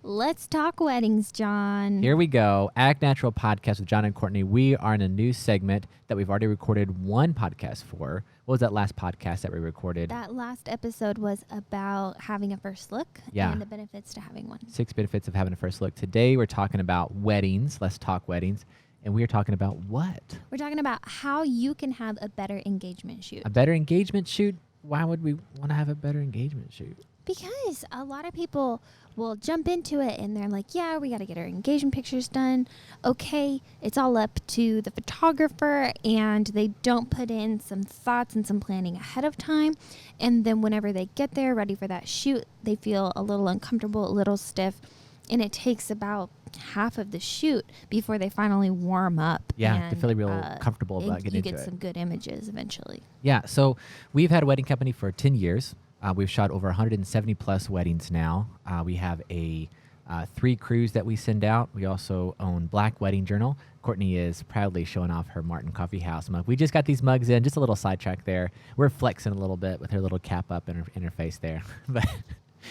Let's talk weddings, John. Here we go. Act Natural podcast with John and Courtney. We are in a new segment that we've already recorded one podcast for. What was that last podcast that we recorded? That last episode was about having a first look and the benefits to having one. 6 benefits of having a first look. Today we're talking about weddings. Let's talk weddings. And we are talking about what? We're talking about how you can have a better engagement shoot. A better engagement shoot? Why would we want to have a better engagement shoot? Because a lot of people will jump into it and they're like, yeah, we got to get our engagement pictures done. Okay, it's all up to the photographer, and they don't put in some thoughts and some planning ahead of time. And then whenever they get there ready for that shoot, they feel a little uncomfortable, a little stiff. And it takes about half of the shoot before they finally warm up. Yeah, to feel real comfortable about getting into it. You get some good images eventually. Yeah, so we've had a wedding company for 10 years. We've shot over 170 plus weddings now. We have 3 crews that we send out. We also own Black Wedding Journal. Courtney is proudly showing off her Martin Coffee House mug. We just got these mugs in, just a little sidetrack there. We're flexing a little bit with her little cap up in her face there. But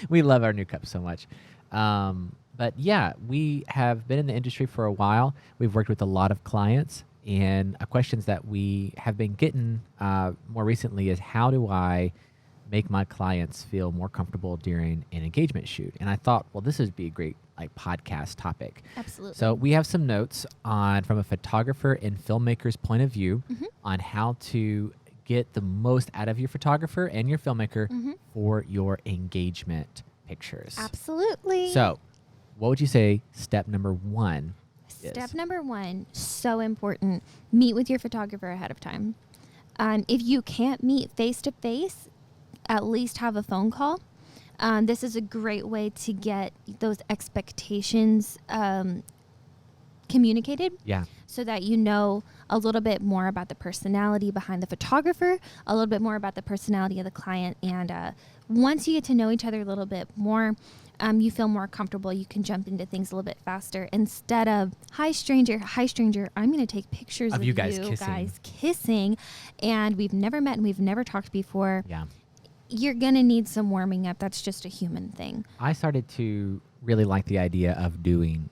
we love our new cup so much. But yeah, we have been in the industry for a while. We've worked with a lot of clients. And questions that we have been getting more recently is, how do I make my clients feel more comfortable during an engagement shoot? And I thought, well, this would be a great podcast topic. Absolutely. So we have some notes from a photographer and filmmaker's point of view on how to get the most out of your photographer and your filmmaker for your engagement pictures. Absolutely. So what would you say step number 1 is? Step number 1, so important. Meet with your photographer ahead of time. If you can't meet face-to-face, at least have a phone call. This is a great way to get those expectations communicated. Yeah. So that you know a little bit more about the personality behind the photographer, a little bit more about the personality of the client. And once you get to know each other a little bit more, you feel more comfortable. You can jump into things a little bit faster instead of, hi stranger, I'm going to take pictures of you guys kissing. And we've never met and we've never talked before. Yeah. You're going to need some warming up. That's just a human thing. I started to really like the idea of doing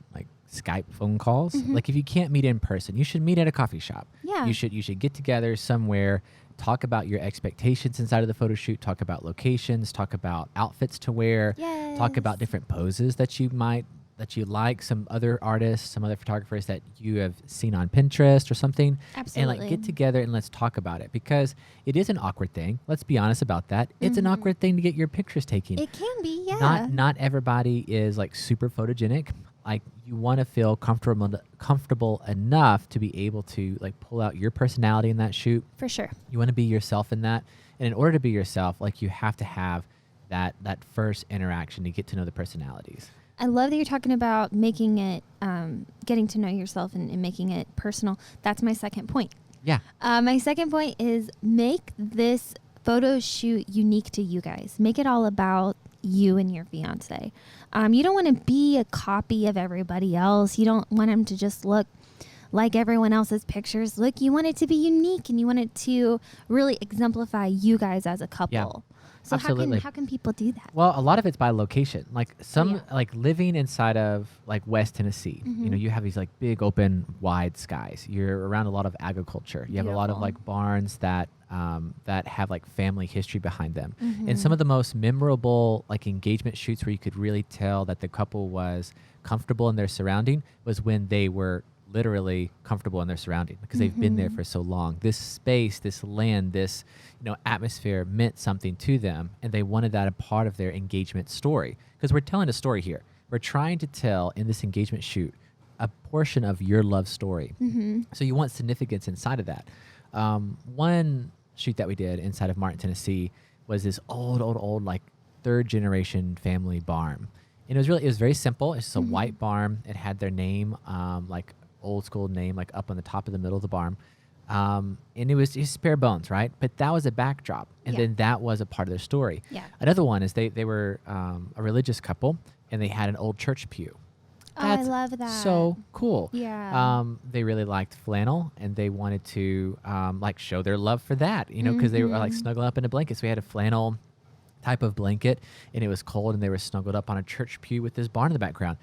Skype phone calls. Like, if you can't meet in person, you should meet at a coffee shop. Yeah. You should get together somewhere, talk about your expectations inside of the photo shoot, talk about locations, talk about outfits to wear, talk about different poses that you like, some other artists, some other photographers that you have seen on Pinterest or something. Absolutely. And get together and let's talk about it, because it is an awkward thing. Let's be honest about that. It's an awkward thing to get your pictures taken. It can be, yeah. Not everybody is super photogenic. You want to feel comfortable enough to be able to pull out your personality in that shoot. For sure. You want to be yourself in that. And in order to be yourself, you have to have that first interaction to get to know the personalities. I love that you're talking about making it, getting to know yourself and making it personal. That's my second point. Yeah. My second point is, make this photo shoot unique to you guys. Make it all about you and your fiance. You don't want to be a copy of everybody else. You don't want them to just look like everyone else's pictures. You want it to be unique, and you want it to really exemplify you guys as a couple. Yeah. So Absolutely. how can people do that? Well, a lot of it's by location. Living inside of West Tennessee, you have these big open wide skies. You're around a lot of agriculture. You have a lot of barns that have family history behind them. And some of the most memorable engagement shoots where you could really tell that the couple was comfortable in their surrounding was when they were literally comfortable in their surrounding, because they've been there for so long. This space, this land, this atmosphere meant something to them, and they wanted that a part of their engagement story, because we're telling a story here. We're trying to tell in this engagement shoot a portion of your love story. So you want significance inside of that. One shoot that we did inside of Martin, Tennessee was this old 3rd generation family barn. And it was very simple. It's just a white barn. It had their name, old school name, up on the top of the middle of the barn. And it was just bare bones, right? But that was a backdrop. And then that was a part of their story. Yeah. Another one is they were a religious couple, and they had an old church pew. That's I love that. So cool. Yeah. They really liked flannel, and they wanted to show their love for that, because they were snuggling up in a blanket. So we had a flannel type of blanket and it was cold and they were snuggled up on a church pew with this barn in the background.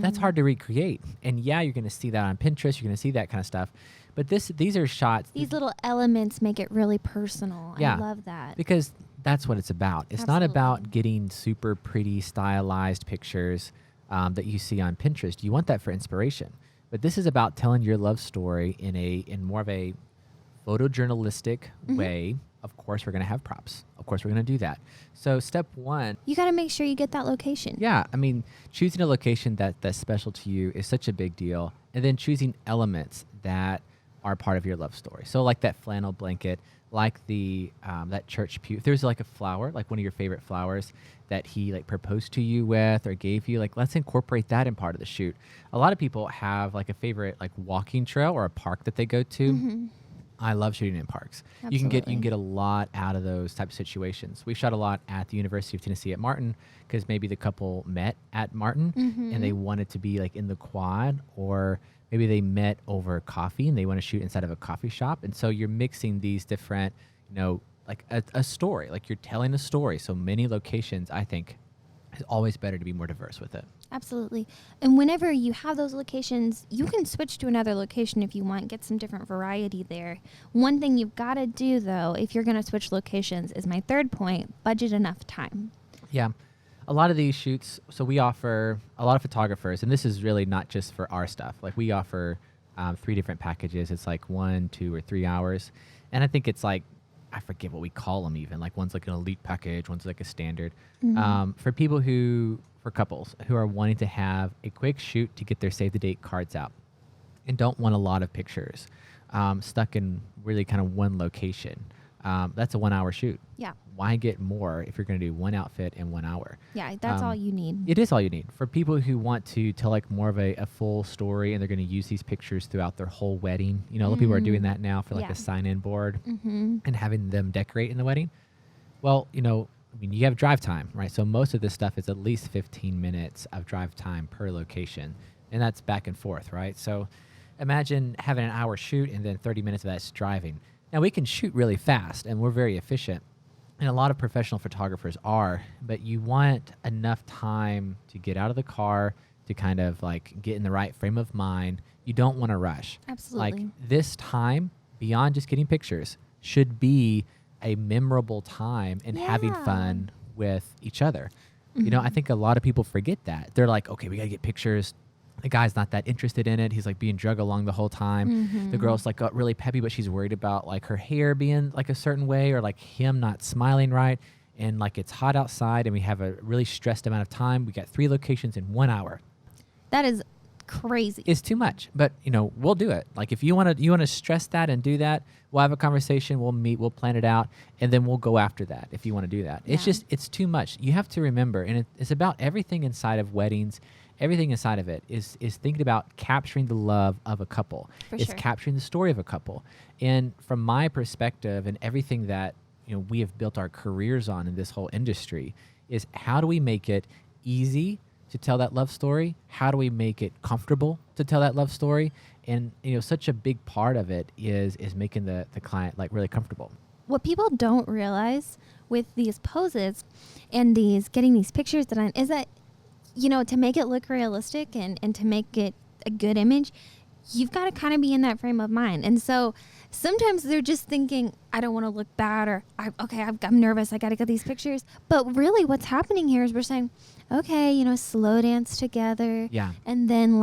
That's hard to recreate. And yeah, you're going to see that on Pinterest. You're going to see that kind of stuff. But these are shots. These little elements make it really personal. Yeah, I love that. Because that's what it's about. It's not about getting super pretty stylized pictures that you see on Pinterest. You want that for inspiration. But this is about telling your love story in more of a photojournalistic way. Of course, we're going to have props. Of course, we're going to do that. So step one, you got to make sure you get that location. Yeah. I mean, choosing a location that's special to you is such a big deal. And then choosing elements that are part of your love story. So like that flannel blanket, like the that church pew. If there's like a flower, like one of your favorite flowers that he like proposed to you with or gave you, like let's incorporate that in part of the shoot. A lot of people have like a favorite like walking trail or a park that they go to. I love shooting in parks. Absolutely. You can get a lot out of those types of situations. We shot a lot at the University of Tennessee at Martin because maybe the couple met at Martin and they wanted to be like in the quad, or maybe they met over coffee and they want to shoot inside of a coffee shop. And so you're mixing these different, like a story, like you're telling a story. So many locations, I think, it's always better to be more diverse with it. Absolutely. And whenever you have those locations, you can switch to another location if you want, get some different variety there. One thing you've got to do, though, if you're going to switch locations, is my third point, budget enough time. Yeah. A lot of these shoots, so we offer a lot of photographers, and this is really not just for our stuff. Like we offer 3 different packages. It's like 1, 2, or 3 hours. And I think it's like, I forget what we call them even. Like one's like an elite package, one's like a standard. For people for couples who are wanting to have a quick shoot to get their save the date cards out and don't want a lot of pictures stuck in really kind of one location. That's a 1 hour shoot. Yeah. Why get more if you're going to do one outfit in 1 hour? Yeah, that's all you need. It is all you need. For people who want to tell like more of a full story and they're going to use these pictures throughout their whole wedding. A lot of people are doing that now for like a sign-in board and having them decorate in the wedding. Well, you have drive time, right? So most of this stuff is at least 15 minutes of drive time per location, and that's back and forth, right? So imagine having an hour shoot and then 30 minutes of that's driving. Now we can shoot really fast and we're very efficient, and a lot of professional photographers are, but you want enough time to get out of the car, to kind of like get in the right frame of mind. You don't want to rush. Absolutely. Like this time, beyond just getting pictures, should be a memorable time and having fun with each other. I think a lot of people forget that. They're like, okay, we got to get pictures. The guy's not that interested in it. He's like being drug along the whole time. The girl's like got really peppy, but she's worried about like her hair being like a certain way, or like him not smiling right. And like it's hot outside and we have a really stressed amount of time. We got 3 locations in 1 hour. That is crazy. It's too much, but we'll do it. Like if you want to stress that and do that, we'll have a conversation, we'll meet, we'll plan it out, and then we'll go after that if you want to do that. It's just, it's too much. You have to remember, and it's about everything inside of weddings. Everything inside of it is thinking about capturing the love of a couple. It's capturing the story of a couple. And from my perspective and everything that we have built our careers on in this whole industry is how do we make it easy to tell that love story? How do we make it comfortable to tell that love story? And such a big part of it is making the client like really comfortable. What people don't realize with these poses and getting these pictures done is that to make it look realistic and to make it a good image, you've got to kind of be in that frame of mind. And so sometimes they're just thinking, I don't want to look bad, or I'm nervous, I got to get these pictures. But really what's happening here is we're saying, okay, slow dance together. Yeah. And then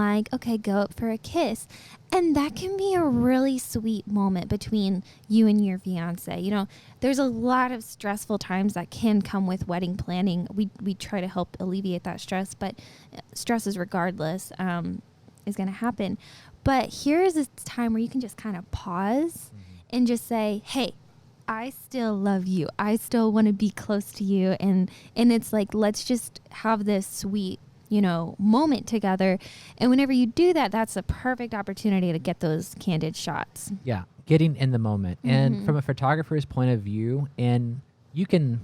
go up for a kiss. And that can be a really sweet moment between you and your fiance. There's a lot of stressful times that can come with wedding planning. We try to help alleviate that stress, but stresses regardless is going to happen. But here's a time where you can just kind of pause and just say, hey, I still love you. I still want to be close to you. And it's like, let's just have this sweet, moment together. And whenever you do that, that's a perfect opportunity to get those candid shots. Yeah. Getting in the moment. And from a photographer's point of view, and you can,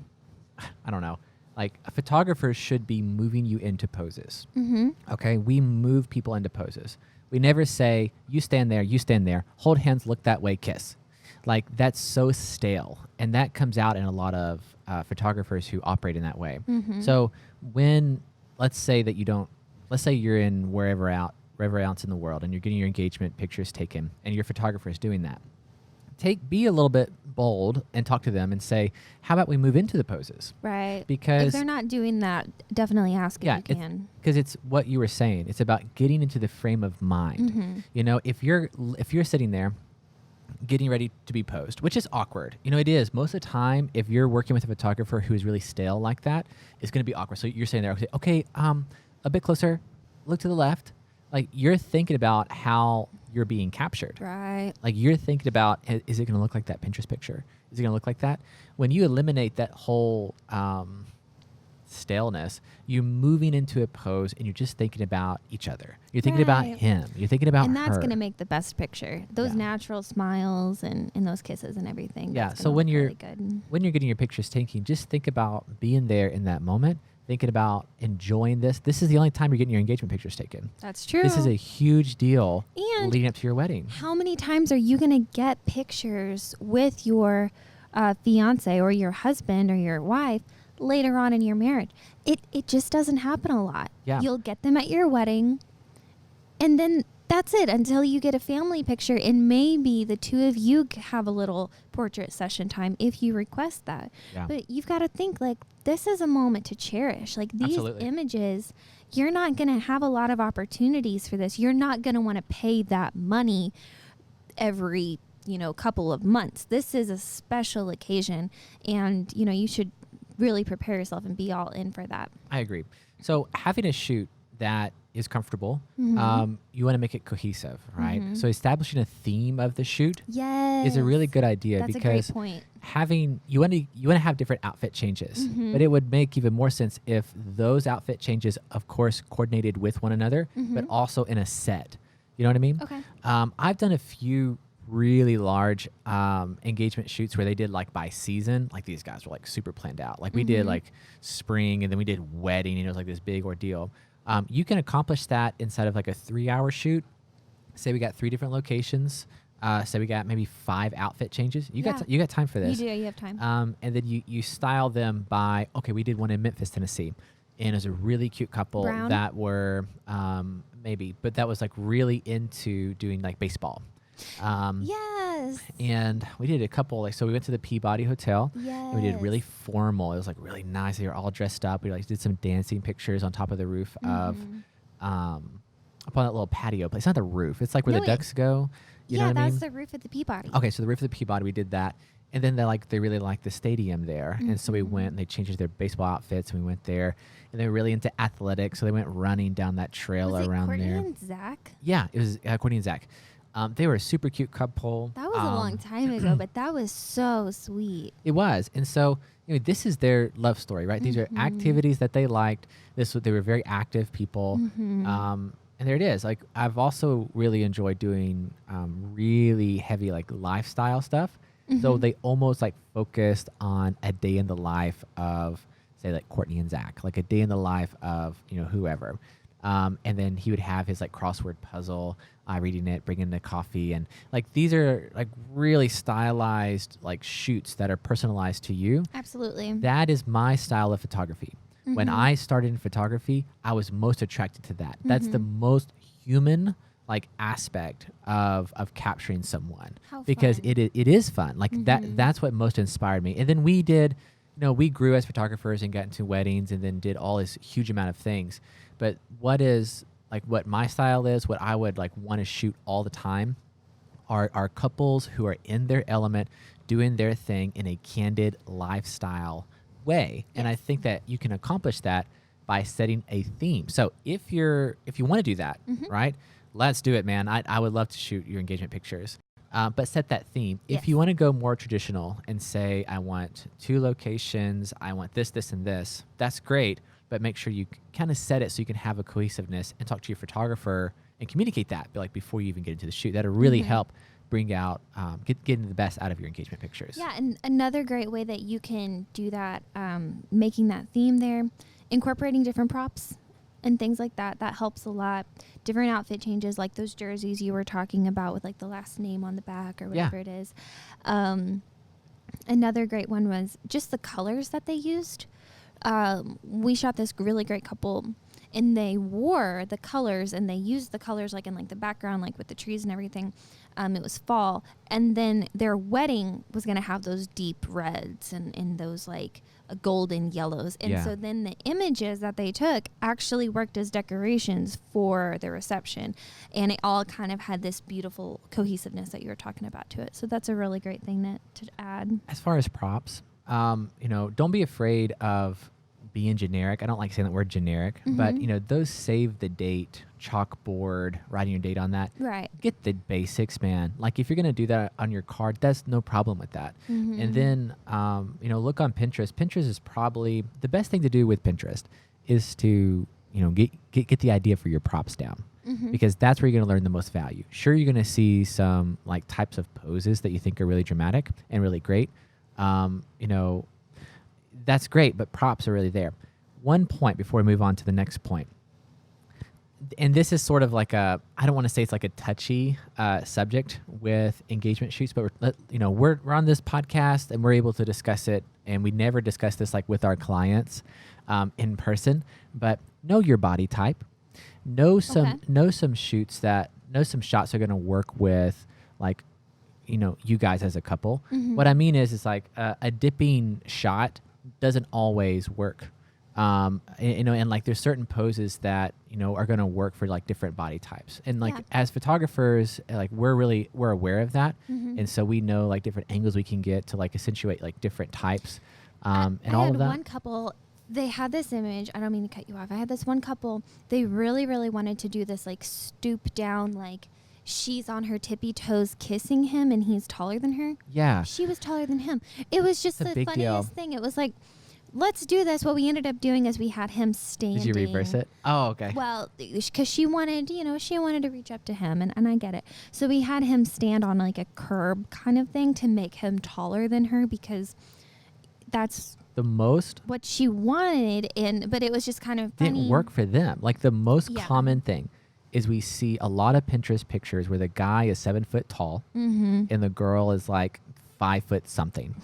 I don't know, like a photographer should be moving you into poses. Okay. We move people into poses. We never say, you stand there, hold hands, look that way, kiss. Like that's so stale. And that comes out in a lot of photographers who operate in that way. Mm-hmm. So when, let's say you're in wherever else in the world and you're getting your engagement pictures taken and your photographer is doing that. Be a little bit bold and talk to them and say, how about we move into the poses? Right. Because if they're not doing that, definitely ask if you can. Because it's what you were saying. It's about getting into the frame of mind. Mm-hmm. You know, if you're sitting there getting ready to be posed, which is awkward. You know, it is. Most of the time, if you're working with a photographer who is really stale like that, it's going to be awkward. So you're sitting there, okay, a bit closer, look to the left. Like, you're thinking about how you're being captured. Right. Like, you're thinking about, is it going to look like that Pinterest picture? Is it going to look like that? When you eliminate that whole staleness, you're moving into a pose and you're just thinking about each other. You're thinking about him. You're thinking about her. And that's going to make the best picture. Those natural smiles and those kisses and everything. Yeah. So when you're getting your pictures taken, just think about being there in that moment. Thinking about enjoying this. This is the only time you're getting your engagement pictures taken. That's true. This is a huge deal and leading up to your wedding. How many times are you going to get pictures with your fiance or your husband or your wife later on in your marriage? It just doesn't happen a lot. Yeah. You'll get them at your wedding, and then that's it until you get a family picture, and maybe the two of you have a little portrait session time if you request that. Yeah. But you've got to think, like, this is a moment to cherish. Like, these images, you're not going to have a lot of opportunities for this. You're not going to want to pay that money every, couple of months. This is a special occasion, and, you should really prepare yourself and be all in for that. I agree. So having a shoot that is comfortable, Mm-hmm. you want to make it cohesive, right? Mm-hmm. So establishing a theme of the shoot Yes. is a really good idea. That's because a great point. You want to have different outfit changes, Mm-hmm. but it would make even more sense if those outfit changes, of course, coordinated with one another, Mm-hmm. but also in a set. You know what I mean? Okay. I've done a few really large engagement shoots where they did like by season. Like, these guys were like super planned out. Like, we did Mm-hmm. like spring, and then we did wedding, and it was like this big ordeal. You can accomplish that inside of like a 3-hour shoot. Say we got 3 different locations. Say we got maybe 5 outfit changes. You got time for this. You do. You have time. And then you style them by, okay, we did one in Memphis, Tennessee, and it was a really cute couple Brown? that were but that was like really into doing like baseball. Yes. And we did a couple, so we went to the Peabody Hotel. Yes. And we did really formal. It was like really nice. They were all dressed up. We like did some dancing pictures on top of the roof of upon that little patio place. Not the roof. It's like where the ducks go. You know what I mean? That's the roof of the Peabody. Okay, so the roof of the Peabody, we did that. And then they really liked the stadium there. And so we went and they changed their baseball outfits, and we went there. And they were really into athletics, so they went running down that trail Was around it Courtney there. and Zach? Yeah, it was Courtney and Zach. They were a super cute couple. That was a long time ago, but that was so sweet. It was. And so, this is their love story, right? These are activities that they liked. They were very active people. And there it is. Like, I've also really enjoyed doing really heavy like lifestyle stuff. So they almost like focused on a day in the life of, say, like Courtney and Zach, like a day in the life of, whoever. And then he would have his like crossword puzzle, reading it, bringing the coffee. And like, these are like really stylized like shoots that are personalized to you. Absolutely. That is my style of photography. When I started in photography, I was most attracted to that. That's the most human like aspect of capturing someone. How because fun. it is fun. Like that's what most inspired me. And then we did, we grew as photographers and got into weddings and then did all this huge amount of things. But what my style is, what I would like want to shoot all the time are couples who are in their element, doing their thing in a candid lifestyle way. And I think that you can accomplish that by setting a theme. So if you want to do that, right, let's do it, man. I would love to shoot your engagement pictures. But set that theme. If you want to go more traditional and say, I want 2 locations, I want this, this, and this, that's great. But make sure you kind of set it so you can have a cohesiveness and talk to your photographer and communicate that before you even get into the shoot. That'll really help bring out, getting the best out of your engagement pictures. Yeah, and another great way that you can do that, making that theme there, incorporating different props and things like that, that helps a lot. Different outfit changes, like those jerseys you were talking about with like the last name on the back or whatever it is. Another great one was just the colors that they used. We shot this really great couple, and they wore the colors, and they used the colors like in like the background, like with the trees and everything. It was fall, and then their wedding was gonna have those deep reds and those like golden yellows, and so then the images that they took actually worked as decorations for the reception, and it all kind of had this beautiful cohesiveness that you were talking about to it. So that's a really great thing to add. As far as props, don't be afraid of being generic. I don't like saying that word generic, but those save the date chalkboard, writing your date on that. Right. Get the basics, man. Like if you're going to do that on your card, that's no problem with that. And then, look on Pinterest. Pinterest is probably the best thing to do with Pinterest is to, get the idea for your props down. Because that's where you're going to learn the most value. Sure, you're going to see some like types of poses that you think are really dramatic and really great. That's great, but props are really there. One point before we move on to the next point, and this is sort of like I don't want to say it's like a touchy subject with engagement shoots, but we're on this podcast and we're able to discuss it, and we never discuss this like with our clients in person. But know your body type, know some shots that are going to work with like you guys as a couple. What I mean is like a dipping shot doesn't always work. And like there's certain poses that, are going to work for like different body types. And like as photographers, like we're aware of that. And so we know like different angles we can get to like accentuate like different types and all of that. I had one couple, they had this image. I don't mean to cut you off. I had this one couple, they really, really wanted to do this like stoop down, like she's on her tippy toes kissing him and he's taller than her. Yeah. She was taller than him. It was just the funniest deal. thing. It was like, let's do this. What we ended up doing is we had him standing. Did you reverse it? Oh, okay. Well, because she wanted to reach up to him, and I get it. So we had him stand on like a curb kind of thing to make him taller than her, because that's the most what she wanted. But it was just kind of funny. Didn't work for them. Like the most common thing is we see a lot of Pinterest pictures where the guy is 7 foot tall and the girl is like 5 foot something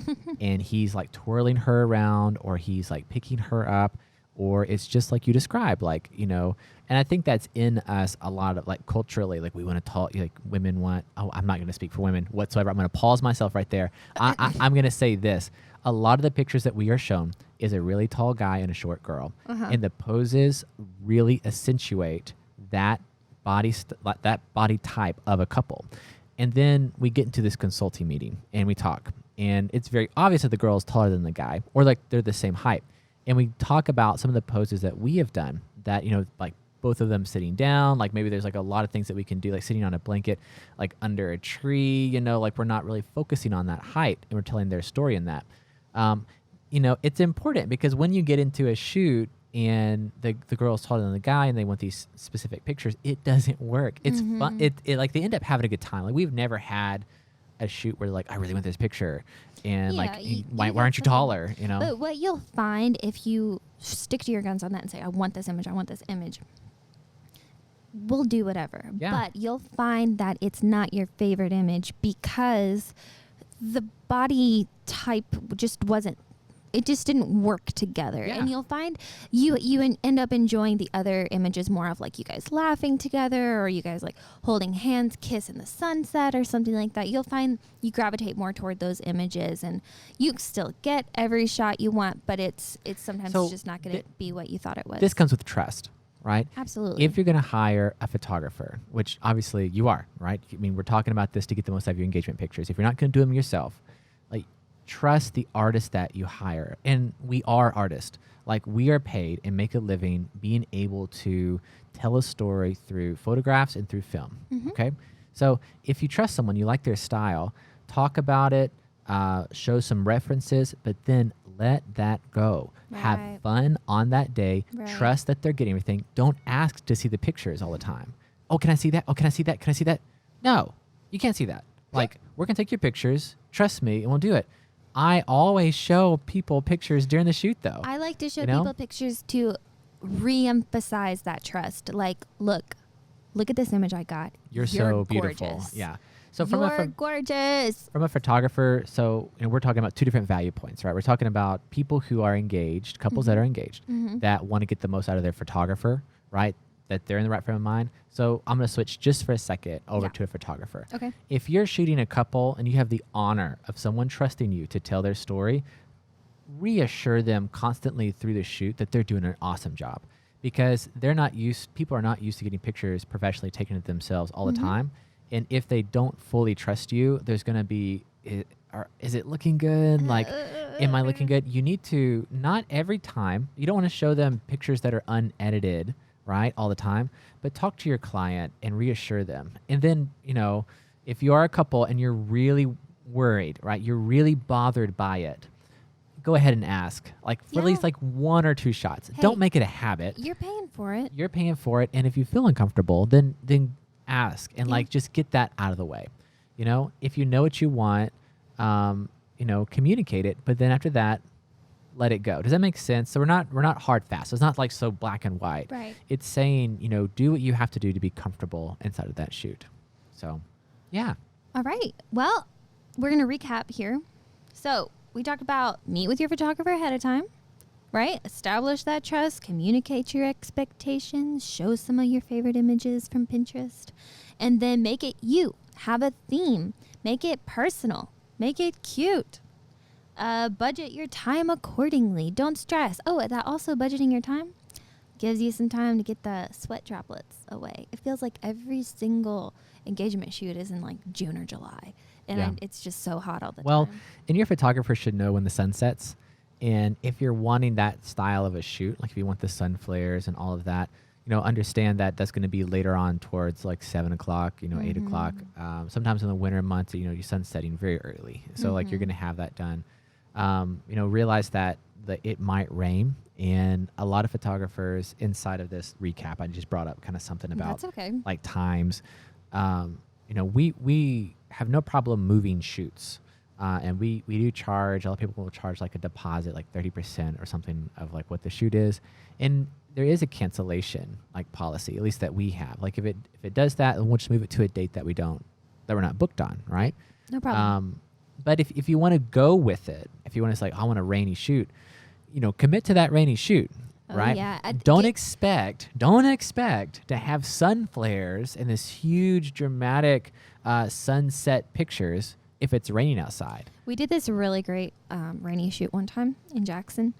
and he's like twirling her around, or he's like picking her up, or it's just like you described, like, and I think that's in us a lot of like culturally, like we want to talk, like women want, I'm not going to speak for women whatsoever. I'm going to pause myself right there. I'm going to say this. A lot of the pictures that we are shown is a really tall guy and a short girl. And the poses really accentuate that body type of a couple. And then we get into this consulting meeting and we talk, and it's very obvious that the girl is taller than the guy, or like they're the same height. And we talk about some of the poses that we have done that, like both of them sitting down, like maybe there's like a lot of things that we can do, like sitting on a blanket, like under a tree, like we're not really focusing on that height and we're telling their story in that. It's important because when you get into a shoot and the girl's taller than the guy and they want these specific pictures, it doesn't work. It's fun. It like they end up having a good time. Like we've never had a shoot where like, I really want this picture, and why aren't you taller? But what you'll find if you stick to your guns on that and say, I want this image, we'll do whatever. But you'll find that it's not your favorite image because the body type just didn't work together. And you'll find you end up enjoying the other images more of like you guys laughing together, or you guys like holding hands, kiss in the sunset or something like that. You'll find you gravitate more toward those images, and you still get every shot you want, but it's sometimes it's just not going to be what you thought it was. This comes with trust, right? Absolutely. If you're going to hire a photographer, which obviously you are, right? I mean, we're talking about this to get the most out of your engagement pictures. If you're not going to do them yourself, like, trust the artist that you hire. And we are artists. Like we are paid and make a living being able to tell a story through photographs and through film. Okay. So if you trust someone, you like their style, talk about it, show some references, but then let that go. Right. Have fun on that day. Right. Trust that they're getting everything. Don't ask to see the pictures all the time. Oh, can I see that? Oh, can I see that? Can I see that? No, you can't see that. Like we're going to take your pictures. Trust me, and we'll do it. I always show people pictures during the shoot, though. I like to show people pictures to re-emphasize that trust. Like, look at this image I got. You're so beautiful. Gorgeous. Yeah. So You're gorgeous. From a photographer, so we're talking about two different value points, right? We're talking about people who are engaged, couples that are engaged, that want to get the most out of their photographer, right? That they're in the right frame of mind. So I'm going to switch just for a second over to a photographer. Okay. If you're shooting a couple and you have the honor of someone trusting you to tell their story, reassure them constantly through the shoot that they're doing an awesome job, because people are not used to getting pictures professionally taken of themselves all the time. And if they don't fully trust you, there's going to be, is it looking good? Like, am I looking good? You need to, not every time, you don't want to show them pictures that are unedited, right, all the time, but talk to your client and reassure them. And then, if you are a couple and you're really worried, right, you're really bothered by it, go ahead and ask, like, for at least like 1 or 2 shots. Hey, don't make it a habit. You're paying for it. You're paying for it. And if you feel uncomfortable, then ask and like just get that out of the way. If you know what you want, communicate it, but then after that, let it go. Does that make sense? So we're not hard fast. It's not like so black and white. Right. It's saying, do what you have to do to be comfortable inside of that shoot. So, yeah. All right. Well, we're going to recap here. So we talked about meet with your photographer ahead of time, right? Establish that trust, communicate your expectations, show some of your favorite images from Pinterest, and then make it you. Have a theme. Make it personal. Make it cute. Budget your time accordingly. Don't stress. Oh, that also budgeting your time gives you some time to get the sweat droplets away. It feels like every single engagement shoot is in like June or July. And it's just so hot all the time. Well, and your photographer should know when the sun sets. And if you're wanting that style of a shoot, like if you want the sun flares and all of that, understand that that's going to be later on towards like 7 o'clock, 8 o'clock. Sometimes in the winter months, you're sunsetting very early. So like you're going to have that done. Realize that it might rain. And a lot of photographers inside of this recap, I just brought up kind of something about like times. We have no problem moving shoots. And we do charge, a lot of people will charge like a deposit, like 30% or something of like what the shoot is. And there is a cancellation like policy, at least that we have. Like if it does that, then we'll just move it to a date that we're not booked on, right? No problem. But if you want to go with it, if you want to say, I want a rainy shoot, commit to that rainy shoot, right? Yeah. Don't expect to have sun flares and this huge dramatic sunset pictures if it's raining outside. We did this really great rainy shoot one time in Jackson,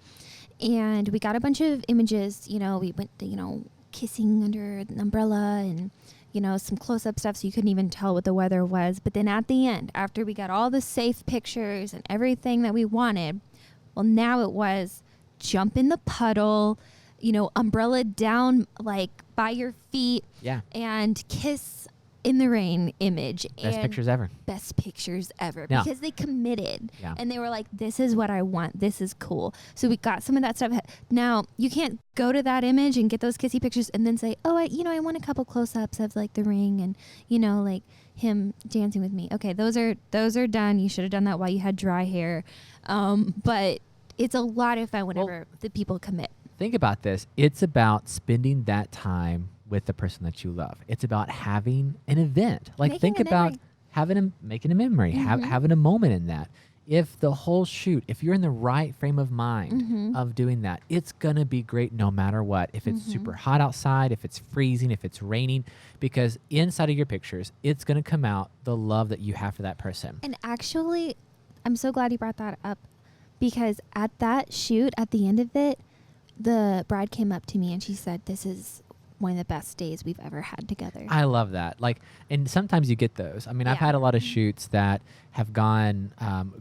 and we got a bunch of images. We went to, kissing under an umbrella and, some close-up stuff so you couldn't even tell what the weather was. But then at the end, after we got all the safe pictures and everything that we wanted, well, now it was jump in the puddle, umbrella down like by your feet, and kiss in the rain image. Best pictures ever. Best pictures ever. Yeah. Because they committed. Yeah. And they were like, this is what I want. This is cool. So we got some of that stuff. Now, you can't go to that image and get those kissy pictures and then say, oh, I want a couple close-ups of like the ring and, like him dancing with me. Okay, those are done. You should have done that while you had dry hair. But it's a lot of fun whenever the people commit. Think about this. It's about spending that time with the person that you love. It's about having an event. Like think about making a memory, having a moment in that. If the whole shoot, if you're in the right frame of mind of doing that, it's going to be great no matter what. If it's super hot outside, if it's freezing, if it's raining, because inside of your pictures, it's going to come out the love that you have for that person. And actually, I'm so glad you brought that up, because at that shoot, at the end of it, the bride came up to me and she said, this is one of the best days we've ever had together. I love that. And sometimes you get those. I mean, I've had a lot of shoots that have gone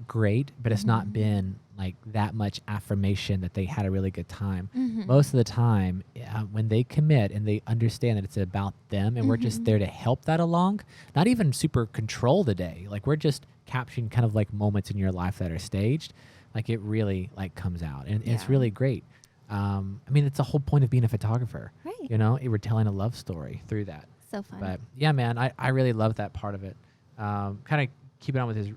great, but it's not been like that much affirmation that they had a really good time. Most of the time, when they commit and they understand that it's about them and we're just there to help that along, not even super control the day. Like we're just capturing kind of like moments in your life that are staged. Like it really like comes out and it's really great. I mean, it's the whole point of being a photographer, right? We're telling a love story through that. So fun. But yeah, man, I really love that part of it. Kind of keeping on with his,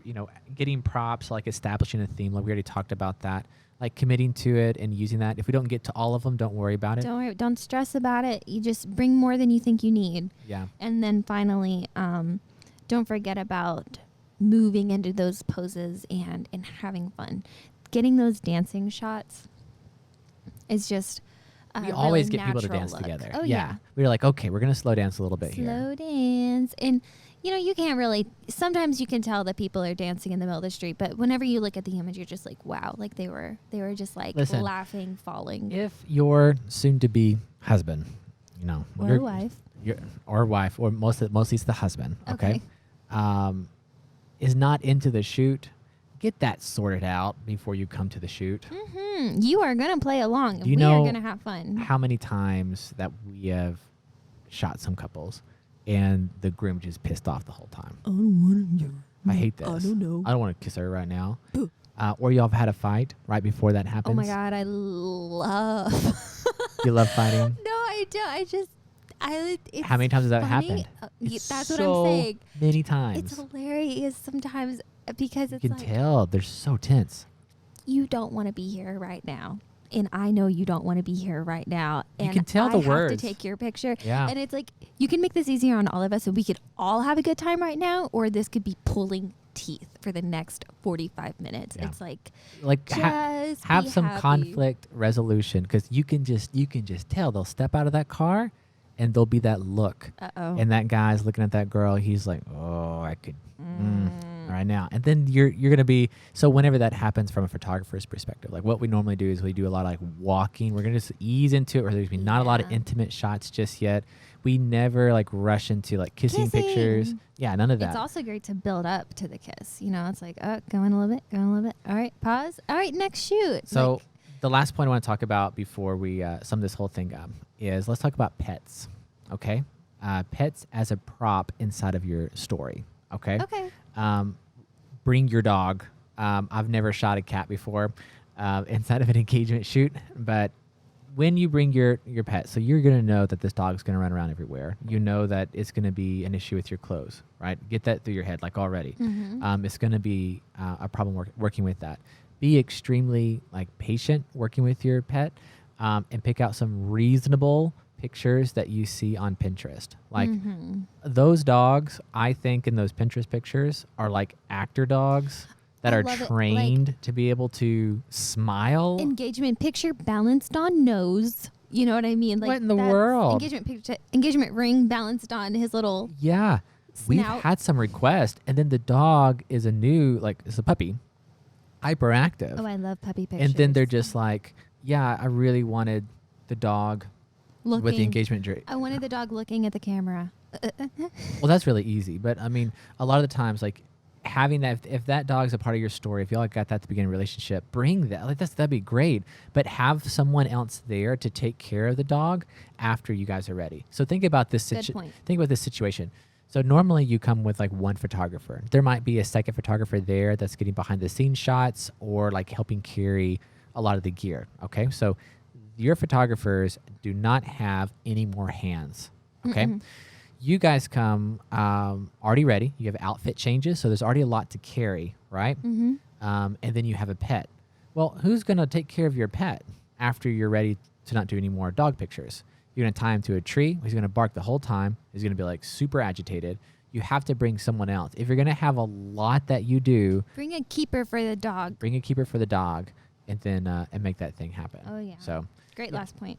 getting props, like establishing a theme. Like we already talked about that, like committing to it and using that. If we don't get to all of them, don't worry about it. Don't worry. Don't stress about it. You just bring more than you think you need. Yeah. And then finally, don't forget about moving into those poses and having fun. Getting those dancing shots is just we always really get people to natural dance look. together. Oh, Yeah. We're like, okay, we're going to slow dance a little bit here. Slow dance. And, you can't really, sometimes you can tell that people are dancing in the middle of the street, but whenever you look at the image, you're just like, wow, like they were just like Listen, laughing, falling. If your soon-to-be husband, Or wife. Or wife, or mostly it's the husband, okay? Okay. Is not into the shoot, get that sorted out before you come to the shoot. Mm-hmm. You are going to play along. Do you we know are going to have fun. How many times that we have shot some couples and the groom just pissed off the whole time? I don't want to. I hate this. I don't know. I don't want to kiss her right now. Or y'all have had a fight right before that happens. Oh my God, I love. You love fighting? No, I don't. It's How many times has that funny. happened? That's what I'm saying. Many times. It's hilarious sometimes because it's You can like tell they're so tense. you don't want to be here right now. And I know you don't want to be here right now. And You can tell the I have words. to take your picture. Yeah. And it's like, you can make this easier on all of us, and we could all have a good time right now, or this could be pulling teeth for the next 45 minutes. Yeah. It's like have be some happy. conflict resolution, because you can just tell they'll step out of that car and there'll be that look. Uh-oh. And that guy's looking at that girl. He's like, oh, I could right now. And then you're going to be, so whenever that happens from a photographer's perspective, like what we normally do is we do a lot of like walking. We're going to just ease into it, where there's not a lot of intimate shots just yet. We never like rush into like kissing pictures. Yeah, none of that. It's also great to build up to the kiss. It's like, oh, going a little bit. All right, pause. All right, next shoot. So like, the last point I want to talk about before we sum this whole thing up is let's talk about pets, okay? Pets as a prop inside of your story, okay? Okay. Bring your dog. I've never shot a cat before inside of an engagement shoot, but when you bring your pet, so you're going to know that this dog's going to run around everywhere. You know that it's going to be an issue with your clothes, right? Get that through your head, like already. Mm-hmm. It's going to be a problem working with that. Be extremely like patient working with your pet, and pick out some reasonable pictures that you see on Pinterest. Like those dogs, I think in those Pinterest pictures are like actor dogs that I are love it. trained to be able to smile. Engagement picture balanced on nose. You know what I mean? Like, What in the that's world? Engagement ring balanced on his little Yeah. We've snout. had some requests, and then the dog is it's a puppy, hyperactive. Oh, I love puppy pictures. And then they're just like, yeah, I really wanted the dog with the engagement drink. I wanted the dog looking at the camera. Well, that's really easy. But I mean, a lot of the times, like having that, if that dog's a part of your story, if y'all got that at the beginning of the relationship, bring that. Like that'd be great. But have someone else there to take care of the dog after you guys are ready. So think about this. Good point. Think about this situation. So normally you come with like one photographer. There might be a second photographer there that's getting behind the scenes shots or like helping carry a lot of the gear. Okay. So your photographers do not have any more hands. Okay. You guys come already ready. You have outfit changes. So there's already a lot to carry, right? And then you have a pet. Well, who's going to take care of your pet after you're ready to not do any more dog pictures? You're going to tie him to a tree. He's going to bark the whole time. He's going to be like super agitated. You have to bring someone else. If you're going to have a lot that you do, Bring a keeper for the dog. bring a keeper for the dog, and then and make that thing happen. Oh, yeah. So Great last point.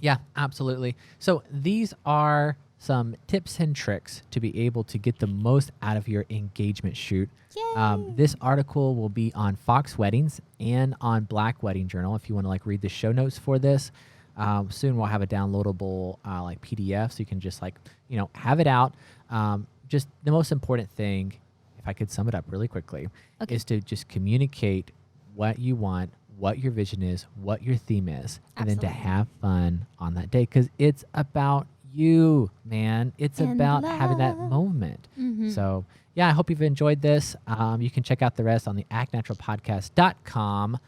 yeah, absolutely. So these are some tips and tricks to be able to get the most out of your engagement shoot. Yay! This article will be on Fox Weddings and on Black Wedding Journal if you want to like read the show notes for this. Soon we'll have a downloadable like PDF, so you can just like have it out. Just the most important thing, if I could sum it up really quickly, Okay. is to just communicate what you want, what your vision is, what your theme is, and then to Absolutely. have fun on that day, because it's about you, man. It's And about having that love. moment. Mhm. So yeah, I hope you've enjoyed this. You can check out the rest on the actnaturalpodcast.com,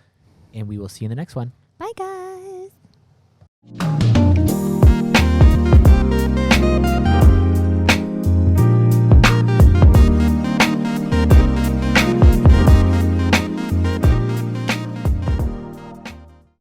and we will see you in the next one. Bye, guys.